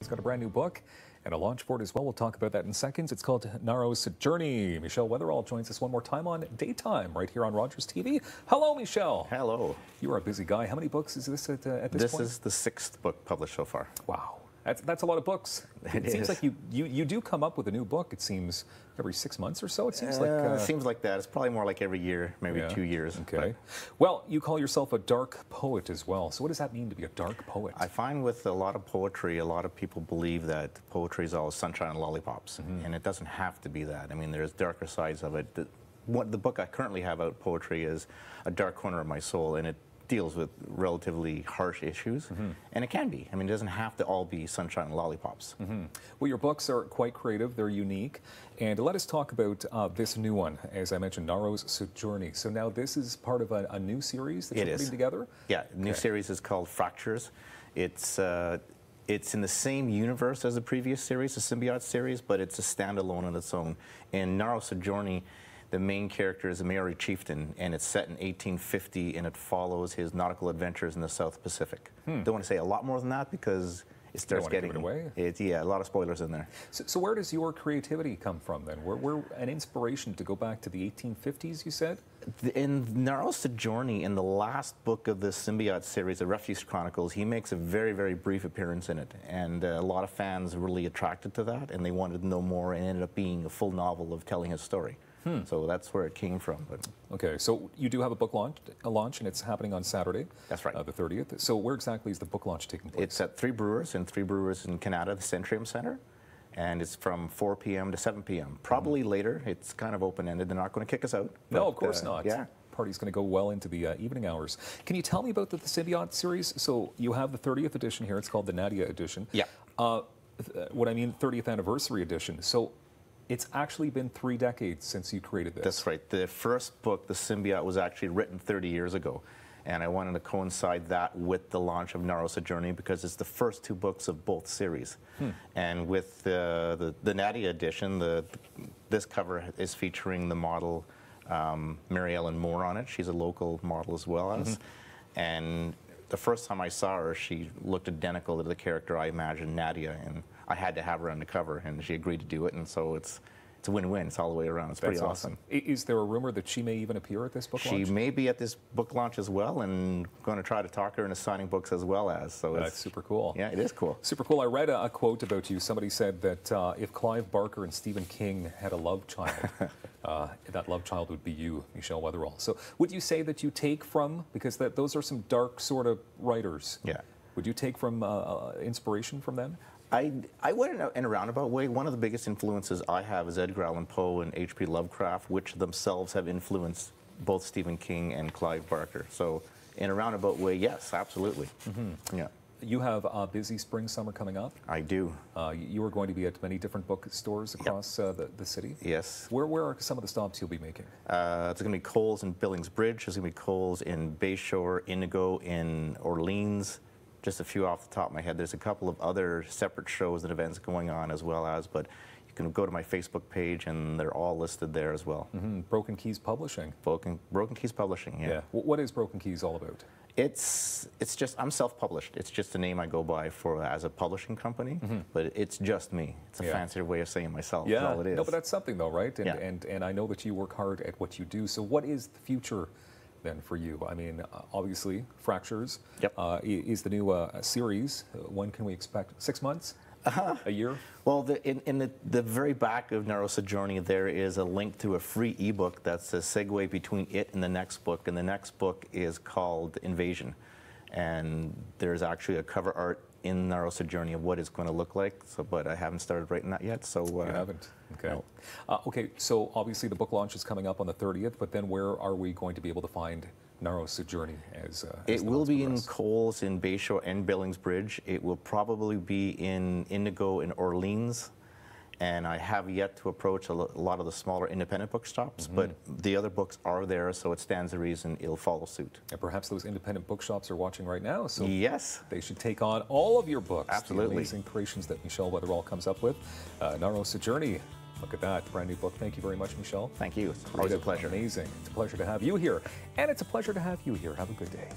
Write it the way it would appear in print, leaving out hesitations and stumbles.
He's got a brand new book and a launch for it as well. We'll talk about that in seconds. It's called Ngaro's Sojourney. Michel Weatherall joins us one more time on Daytime right here on Rogers TV. Hello, Michel. Hello. You are a busy guy. How many books is this at this point? This is the 6th book published so far. Wow. That's a lot of books. It seems like you do come up with a new book, it seems, every 6 months or so. It seems like... It seems like that. It's probably more like every year, maybe 2 years. Okay. Well, you call yourself a dark poet as well. So what does that mean to be a dark poet? I find with a lot of poetry, a lot of people believe that poetry is all sunshine and lollipops. And it doesn't have to be that. I mean, there's darker sides of it. The book I currently have out, poetry, is a dark corner of my soul, and it deals with relatively harsh issues, and it can be. I mean, it doesn't have to all be sunshine and lollipops. Well, your books are quite creative, they're unique, and let us talk about this new one, as I mentioned, Ngaro's Sojourney. So now this is part of a new series that you're putting together? Yeah, the new series is called Fractures. It's in the same universe as the previous series, the Symbiote series, but it's a standalone on its own. In Ngaro's Sojourney, the main character is a Maori chieftain, and it's set in 1850, and it follows his nautical adventures in the South Pacific. Don't want to say a lot more than that because it starts getting away. Yeah, a lot of spoilers in there. So where does your creativity come from then? Where an inspiration to go back to the 1850s, you said? In Ngaro's Sojourney, in the last book of the Symbiote series, The Refuge Chronicles, he makes a very, very brief appearance in it, and a lot of fans were really attracted to that, and they wanted to know more, and it ended up being a full novel of telling his story. So that's where it came from. But okay, so you do have a book launch, and it's happening on Saturday. That's right. The 30th. So where exactly is the book launch taking place? It's at Three Brewers in Canada, the Centrium Center, and it's from 4 p.m. to 7 p.m. Probably later. It's kind of open-ended. They're not going to kick us out. No, of course not. Yeah. Party's going to go well into the evening hours. Can you tell me about the Symbiote series? So you have the 30th edition here. It's called the Nadia edition. Yeah. What I mean, 30th anniversary edition. So it's actually been 3 decades since you created this. That's right. The first book, The Symbiote, was actually written 30 years ago. And I wanted to coincide that with the launch of Ngaro's Sojourney because it's the first 2 books of both series. And with the Nadia edition, this cover is featuring the model Mary Ellen Moore on it. She's a local model as well as. And the first time I saw her, she looked identical to the character I imagined, Nadia, and I had to have her on the cover, and she agreed to do it, and so it's a win-win. It's all the way around. It's pretty awesome. Is there a rumor that she may even appear at this book launch? She may be at this book launch as well, and going to try to talk her into signing books as well as. So that's super cool. Yeah, it is cool. Super cool. I read a quote about you. Somebody said that if Clive Barker and Stephen King had a love child, that love child would be you, Michel Weatherall. So would you say that you take from, because those are some dark sort of writers. Yeah. Would you take from inspiration from them? I went in a roundabout way. One of the biggest influences I have is Edgar Allan Poe and H.P. Lovecraft, which themselves have influenced both Stephen King and Clive Barker. So in a roundabout way, yes, absolutely. Yeah. You have a busy spring, summer coming up. I do. You are going to be at many different bookstores across the city. Yes. Where are some of the stops you'll be making? It's going to be Coles in Billings Bridge. There's going to be Coles in Bayshore, Indigo in Orleans. Just a few off the top of my head. There's a couple of other separate shows and events going on as well as, but you can go to my Facebook page and they're all listed there as well. Broken Keys Publishing. Broken Keys Publishing, yeah. What is Broken Keys all about? It's just, I'm self-published. It's just the name I go by as a publishing company, but it's just me. It's a fancier way of saying myself, is all it is. No, but that's something though, right? And I know that you work hard at what you do. So what is the future then for you? I mean, obviously, Fractures is the new series. When can we expect? 6 months? A year? Well, in the very back of Ngaro's Sojourney, there is a link to a free ebook that's a segue between it and the next book, and the next book is called Invasion. And there's actually a cover art in Ngaro's Sojourney of what it's going to look like, but I haven't started writing that yet. So you haven't? Okay. No. Okay, so obviously the book launch is coming up on the 30th, but then where are we going to be able to find Ngaro's Sojourney as it will be in Coles in Bayshore and Billings Bridge. It will probably be in Indigo in Orleans. And I have yet to approach a lot of the smaller independent bookshops, but the other books are there, so it stands to reason it'll follow suit. And perhaps those independent bookshops are watching right now, so yes, they should take on all of your books. Absolutely. The amazing creations that Michel Weatherall comes up with. Ngaro's Sojourney. Look at that, brand new book. Thank you very much, Michel. Thank you. It's always a pleasure. Amazing. It's a pleasure to have you here. And it's a pleasure to have you here. Have a good day.